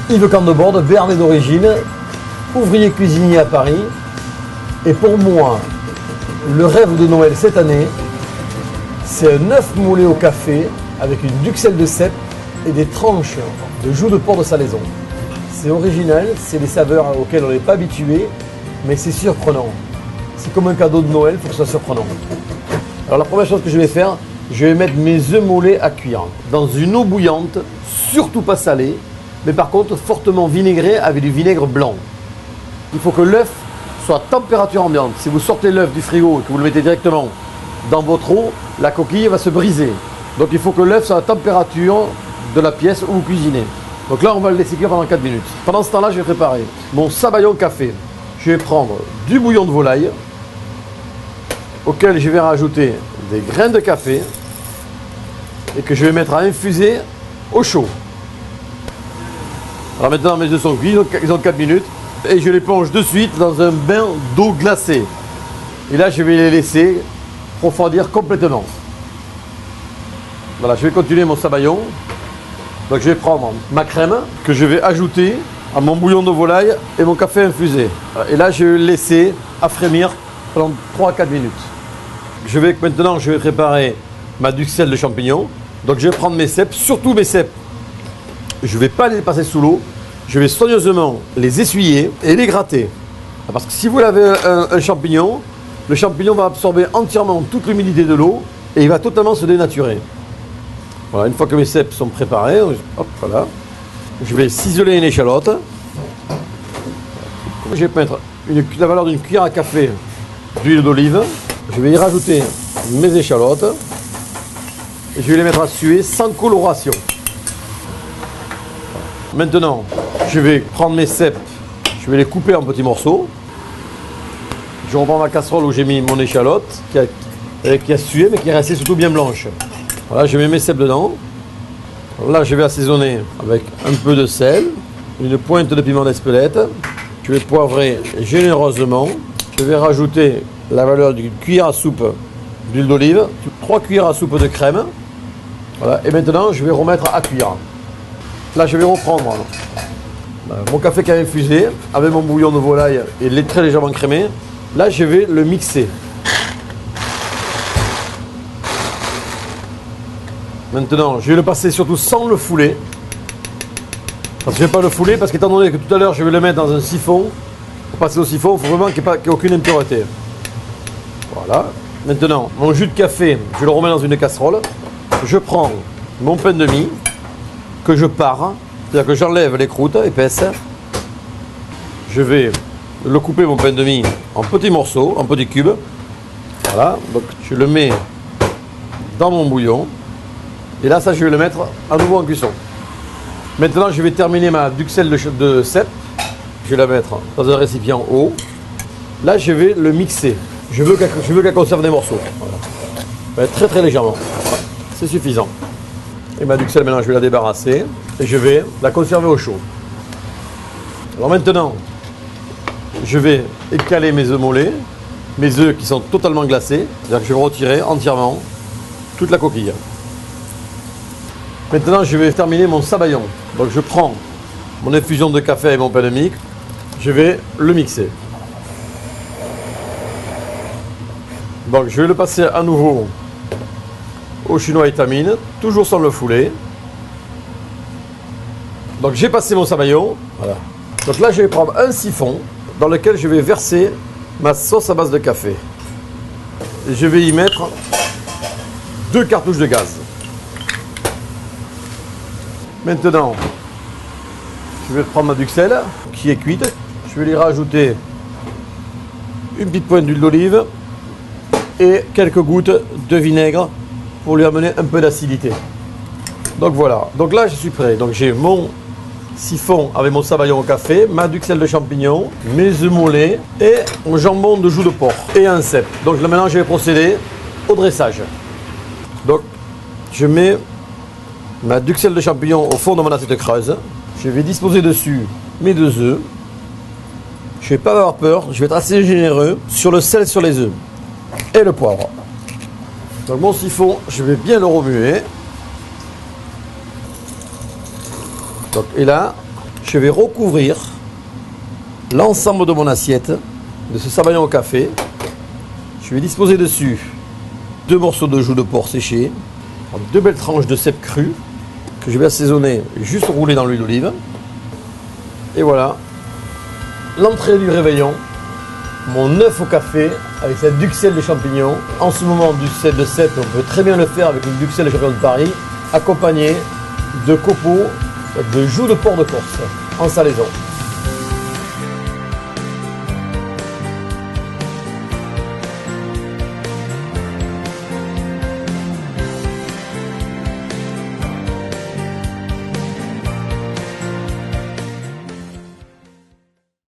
Yves Candeborde, béarnais d'origine, ouvrier cuisinier à Paris. Et pour moi, le rêve de Noël cette année, c'est un œuf moulé au café avec une duxelle de cèpe et des tranches de joues de porc de salaison. C'est original, c'est des saveurs auxquelles on n'est pas habitué, mais c'est surprenant. C'est comme un cadeau de Noël, il faut que ce soit surprenant. Alors la première chose que je vais faire, je vais mettre mes œufs mollets à cuire dans une eau bouillante, surtout pas salée, mais par contre fortement vinaigrée avec du vinaigre blanc. Il faut que l'œuf soit à température ambiante. Si vous sortez l'œuf du frigo et que vous le mettez directement dans votre eau, la coquille va se briser. Donc il faut que l'œuf soit à la température de la pièce où vous cuisinez. Donc là, on va le laisser cuire pendant 4 minutes. Pendant ce temps-là, je vais préparer mon sabayon café. Je vais prendre du bouillon de volaille, auquel je vais rajouter des grains de café et que je vais mettre à infuser au chaud. Alors maintenant, mes œufs sont cuits, ils ont 4 minutes. Et je les plonge de suite dans un bain d'eau glacée. Et là, je vais les laisser refroidir complètement. Voilà, je vais continuer mon sabayon. Donc je vais prendre ma crème que je vais ajouter à mon bouillon de volaille et mon café infusé. Et là, je vais le laisser affrémir pendant 3 à 4 minutes. Maintenant, je vais préparer ma duxelle de champignons. Donc je vais prendre mes cèpes, surtout mes cèpes. Je ne vais pas les passer sous l'eau. Je vais soigneusement les essuyer et les gratter. Parce que si vous avez un champignon, le champignon va absorber entièrement toute l'humidité de l'eau et il va totalement se dénaturer. Voilà, une fois que mes cèpes sont préparés, hop, voilà. Je vais ciseler une échalote. Je vais mettre la valeur d'une cuillère à café d'huile d'olive. Je vais y rajouter mes échalotes et je vais les mettre à suer sans coloration. Maintenant, je vais prendre mes cèpes, je vais les couper en petits morceaux. Je reprends ma casserole où j'ai mis mon échalote qui a sué mais qui est restée surtout bien blanche. Voilà, je mets mes cèpes dedans. Là, je vais assaisonner avec un peu de sel, une pointe de piment d'Espelette. Je vais poivrer généreusement. Je vais rajouter la valeur d'une cuillère à soupe d'huile d'olive, 3 cuillères à soupe de crème. Voilà, et maintenant, je vais remettre à cuire. Là, je vais reprendre mon café qui a infusé avec mon bouillon de volaille et très légèrement crémé. Là, je vais le mixer. Maintenant, je vais le passer surtout sans le fouler. Parce que je ne vais pas le fouler parce qu'étant donné que tout à l'heure, je vais le mettre dans un siphon. Pour passer au siphon, il faut vraiment qu'il n'y ait aucune impureté. Voilà. Maintenant, mon jus de café, je le remets dans une casserole. Je prends mon pain de mie que je pare, c'est-à-dire que j'enlève les croûtes épaisses. Je vais le couper mon pain de mie en petits morceaux, en petits cubes. Voilà, donc je le mets dans mon bouillon. Et là, ça, je vais le mettre à nouveau en cuisson. Maintenant, je vais terminer ma duxelle de cèpe. Je vais la mettre dans un récipient haut. Là, je vais le mixer. Je veux qu'elle conserve des morceaux. Voilà. Très très légèrement. Voilà. C'est suffisant. Et ma duxelle, maintenant, je vais la débarrasser et je vais la conserver au chaud. Alors maintenant, je vais écaler mes œufs mollets, mes œufs qui sont totalement glacés. C'est-à-dire que je vais retirer entièrement toute la coquille. Maintenant, je vais terminer mon sabayon. Donc, je prends mon infusion de café et mon pain de mie. Je vais le mixer. Donc, je vais le passer à nouveau au chinois étamine, toujours sans le fouler. Donc j'ai passé mon sabayon. Voilà. Donc là je vais prendre un siphon dans lequel je vais verser ma sauce à base de café. Et je vais y mettre 2 cartouches de gaz. Maintenant, je vais prendre ma duxelle qui est cuite. Je vais y rajouter une petite pointe d'huile d'olive et quelques gouttes de vinaigre pour lui amener un peu d'acidité. Donc voilà, donc là je suis prêt. Donc j'ai mon siphon avec mon sabayon au café, ma duxelle de champignons, mes œufs mollets et mon jambon de joue de porc et un cèpe. Donc là maintenant je vais procéder au dressage. Donc je mets ma duxelle de champignons au fond de mon assiette creuse. Je vais disposer dessus mes 2 œufs. Je ne vais pas avoir peur, je vais être assez généreux sur le sel sur les œufs et le poivre. Donc mon siphon, je vais bien le remuer. Donc, et là, je vais recouvrir l'ensemble de mon assiette de ce sabayon au café. Je vais disposer dessus 2 morceaux de joues de porc séchés, 2 belles tranches de cèpe cru que je vais assaisonner, juste rouler dans l'huile d'olive. Et voilà, l'entrée du réveillon, mon œuf au café avec cette duxelle de champignons. En ce moment, du cèpe de cèpe, on peut très bien le faire avec une duxelle de champignons de Paris, accompagné de copeaux de joues de porc de Corse en salaison.